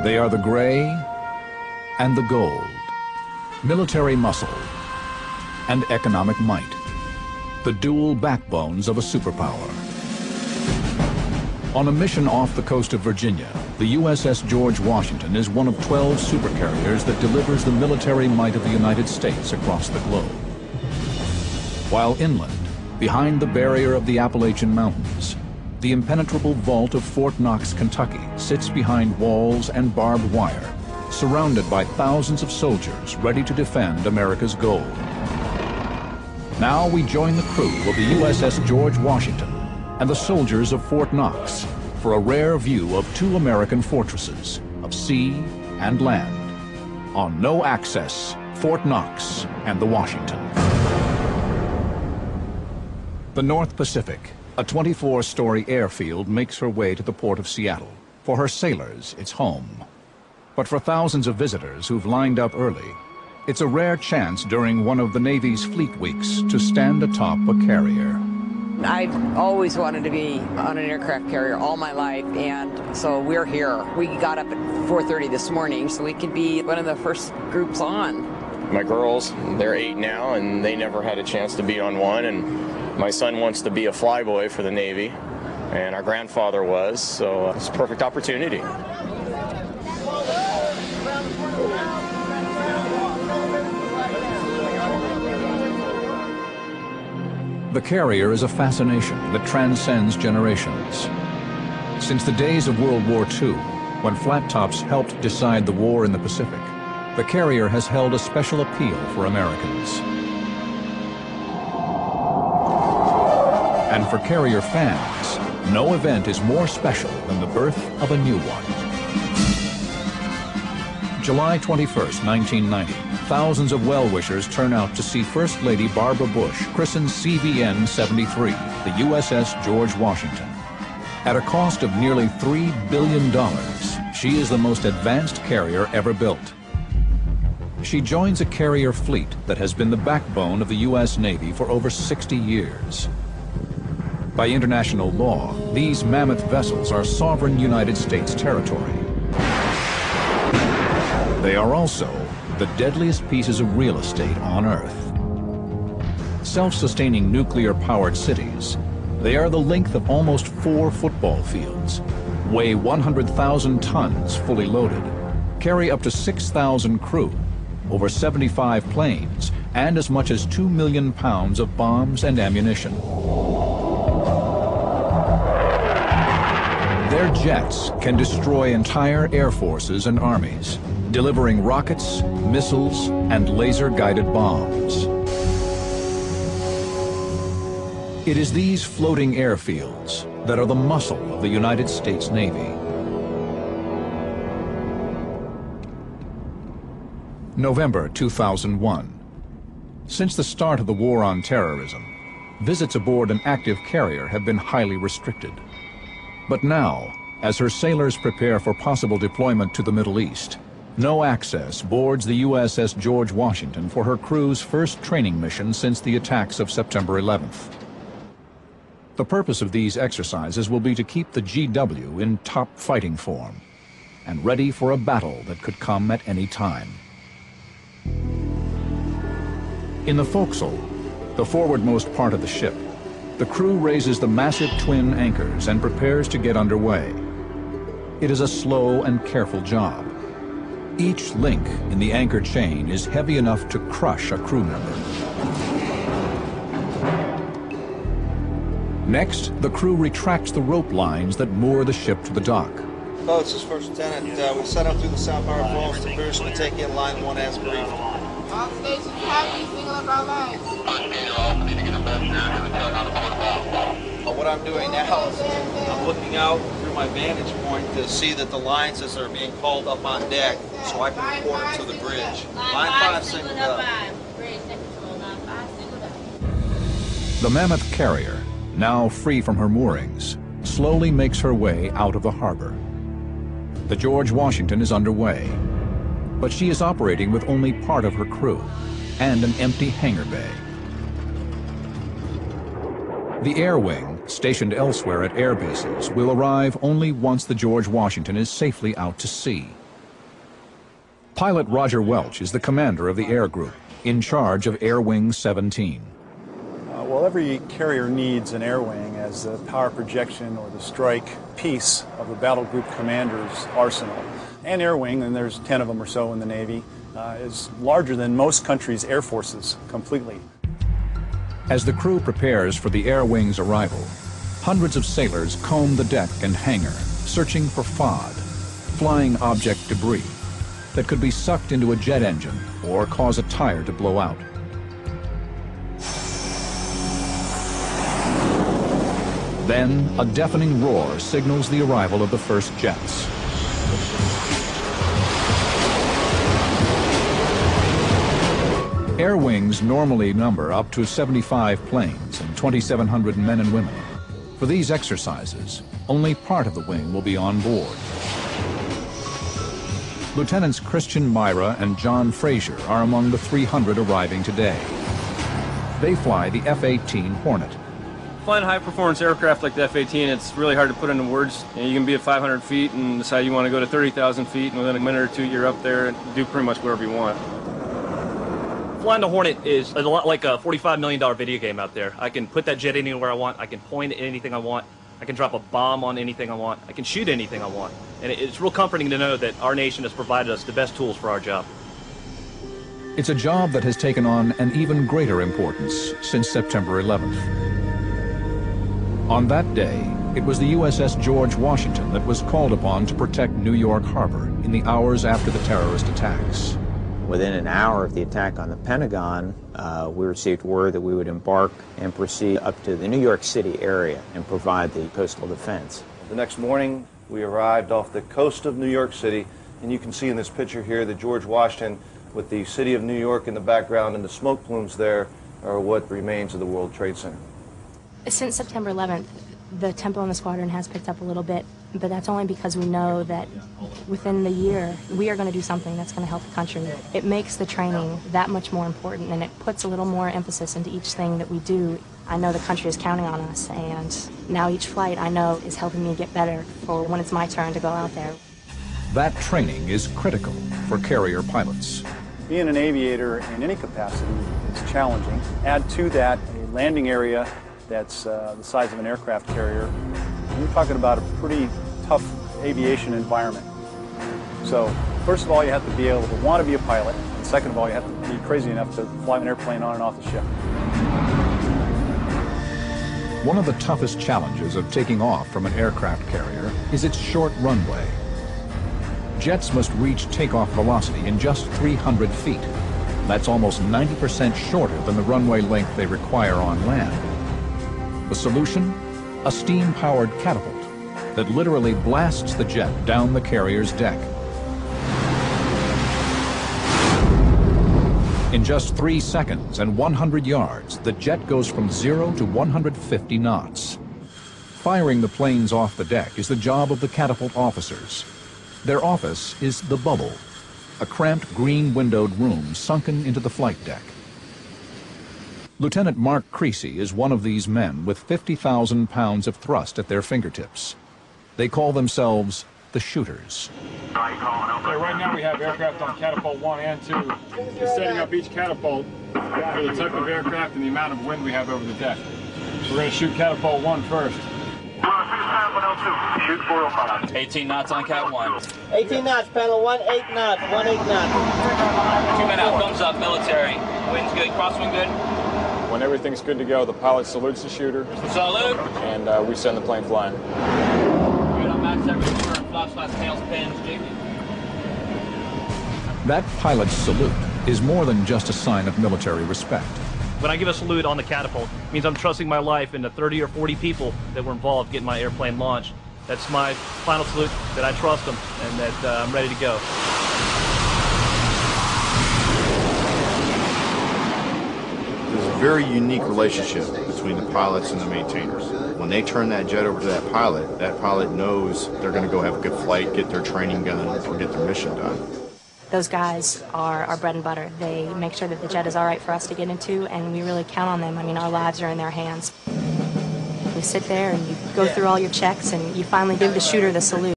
They are the gray and the gold, military muscle and economic might, the dual backbones of a superpower. On a mission off the coast of Virginia, the USS George Washington is one of 12 supercarriers that delivers the military might of the United States across the globe. While inland, behind the barrier of the Appalachian Mountains, the impenetrable vault of Fort Knox, Kentucky sits behind walls and barbed wire, surrounded by thousands of soldiers ready to defend America's gold. Now we join the crew of the USS George Washington and the soldiers of Fort Knox for a rare view of two American fortresses of sea and land on No Access, Fort Knox and the Washington. The North Pacific, a 24-story airfield, makes her way to the port of Seattle. For her sailors, it's home. But for thousands of visitors who've lined up early, it's a rare chance during one of the Navy's fleet weeks to stand atop a carrier. I've always wanted to be on an aircraft carrier all my life, and so we're here. We got up at 4:30 this morning so we could be one of the first groups on. My girls, they're 8 now, and they never had a chance to be on one, and my son wants to be a flyboy for the Navy, and our grandfather was, so it's a perfect opportunity. The carrier is a fascination that transcends generations. Since the days of World War II, when flat tops helped decide the war in the Pacific, the carrier has held a special appeal for Americans. And for carrier fans, no event is more special than the birth of a new one. July 21st, 1990, thousands of well-wishers turn out to see First Lady Barbara Bush christen CVN-73, the USS George Washington. At a cost of nearly $3 billion, she is the most advanced carrier ever built. She joins a carrier fleet that has been the backbone of the U.S. Navy for over 60 years. By international law, these mammoth vessels are sovereign United States territory. They are also the deadliest pieces of real estate on Earth. Self-sustaining nuclear-powered cities, they are the length of almost 4 football fields, weigh 100,000 tons fully loaded, carry up to 6,000 crew, over 75 planes, and as much as 2 million pounds of bombs and ammunition. Their jets can destroy entire air forces and armies, delivering rockets, missiles, and laser-guided bombs. It is these floating airfields that are the muscle of the United States Navy. November 2001. Since the start of the war on terrorism, visits aboard an active carrier have been highly restricted. But now, as her sailors prepare for possible deployment to the Middle East, No Access boards the USS George Washington for her crew's first training mission since the attacks of September 11th. The purpose of these exercises will be to keep the GW in top fighting form and ready for a battle that could come at any time. In the forecastle, the forwardmost part of the ship, the crew raises the massive twin anchors and prepares to get underway. It is a slow and careful job. Each link in the anchor chain is heavy enough to crush a crew member. Next, the crew retracts the rope lines that moor the ship to the dock. Hello, this is First Lieutenant. We set up through the South Harbor Falls to Pierce to take in line 1 as briefed. All stations have any single up our lines. What I'm doing now is I'm looking out through my vantage point to see that the lines as they're being called up on deck so I can report it to the bridge. Line 5 singled up. The mammoth carrier, now free from her moorings, slowly makes her way out of the harbor. The George Washington is underway, but she is operating with only part of her crew and an empty hangar bay. The air wing, stationed elsewhere at air bases, will arrive only once the George Washington is safely out to sea. Pilot Roger Welch is the commander of the Air Group, in charge of Air Wing 17. Well, every carrier needs an air wing as the power projection or the strike piece of the battle group commander's arsenal. An air wing, and there's 10 of them or so in the Navy, is larger than most countries' air forces completely. As the crew prepares for the air wing's arrival, hundreds of sailors comb the deck and hangar, searching for FOD, flying object debris, that could be sucked into a jet engine or cause a tire to blow out. Then, a deafening roar signals the arrival of the first jets. Air wings normally number up to 75 planes and 2,700 men and women. For these exercises, only part of the wing will be on board. Lieutenants Christian Myra and John Frazier are among the 300 arriving today. They fly the F-18 Hornet. Flying a high-performance aircraft like the F-18, it's really hard to put into words. You can be at 500 feet and decide you want to go to 30,000 feet, and within a minute or two you're up there and do pretty much whatever you want. Flying the Hornet is a lot like a $45 million video game out there. I can put that jet anywhere I want. I can point at anything I want. I can drop a bomb on anything I want. I can shoot anything I want. And it's real comforting to know that our nation has provided us the best tools for our job. It's a job that has taken on an even greater importance since September 11th. On that day, it was the USS George Washington that was called upon to protect New York Harbor in the hours after the terrorist attacks. Within an hour of the attack on the Pentagon, we received word that we would embark and proceed up to the New York City area and provide the coastal defense. The next morning, we arrived off the coast of New York City, and you can see in this picture here the George Washington with the city of New York in the background, and the smoke plumes there are what remains of the World Trade Center. Since September 11th, the tempo in the squadron has picked up a little bit, but that's only because we know that within the year we are going to do something that's going to help the country. It makes the training that much more important, and it puts a little more emphasis into each thing that we do. I know the country is counting on us, and now each flight I know is helping me get better for when it's my turn to go out there. That training is critical for carrier pilots. Being an aviator in any capacity is challenging. Add to that a landing area that's the size of an aircraft carrier. You're talking about a pretty tough aviation environment. So first of all, you have to be able to want to be a pilot, and second of all, you have to be crazy enough to fly an airplane on and off the ship. One of the toughest challenges of taking off from an aircraft carrier is its short runway. Jets must reach takeoff velocity in just 300 feet. That's almost 90% shorter than the runway length they require on land. The solution? A steam-powered catapult that literally blasts the jet down the carrier's deck. In just 3 seconds and 100 yards, the jet goes from 0 to 150 knots. Firing the planes off the deck is the job of the catapult officers. Their office is the bubble, a cramped green-windowed room sunken into the flight deck. Lieutenant Mark Creasy is one of these men with 50,000 pounds of thrust at their fingertips. They call themselves the shooters. Okay, right now we have aircraft on catapult 1 and 2. We're setting up each catapult for the type of aircraft and the amount of wind we have over the deck. We're going to shoot catapult 1 first. Shoot 405. 18 knots on Cat 1. 18 knots, panel 1, 8 knots, 8 knots. 2 men out, thumbs up, military. Wind's good, crosswind good. When everything's good to go, the pilot salutes the shooter. Salute. And we send the plane flying. Good on max temperature, flaps, tails, pins, jigging. That pilot's salute is more than just a sign of military respect. When I give a salute on the catapult, it means I'm trusting my life in the 30 or 40 people that were involved getting my airplane launched. That's my final salute, that I trust them and that I'm ready to go. There's a very unique relationship between the pilots and the maintainers. When they turn that jet over to that pilot knows they're going to go have a good flight, get their training done, or get their mission done. Those guys are our bread and butter. They make sure that the jet is all right for us to get into, and we really count on them. I mean, our lives are in their hands. You sit there and you go through all your checks, and you finally give the shooter the salute.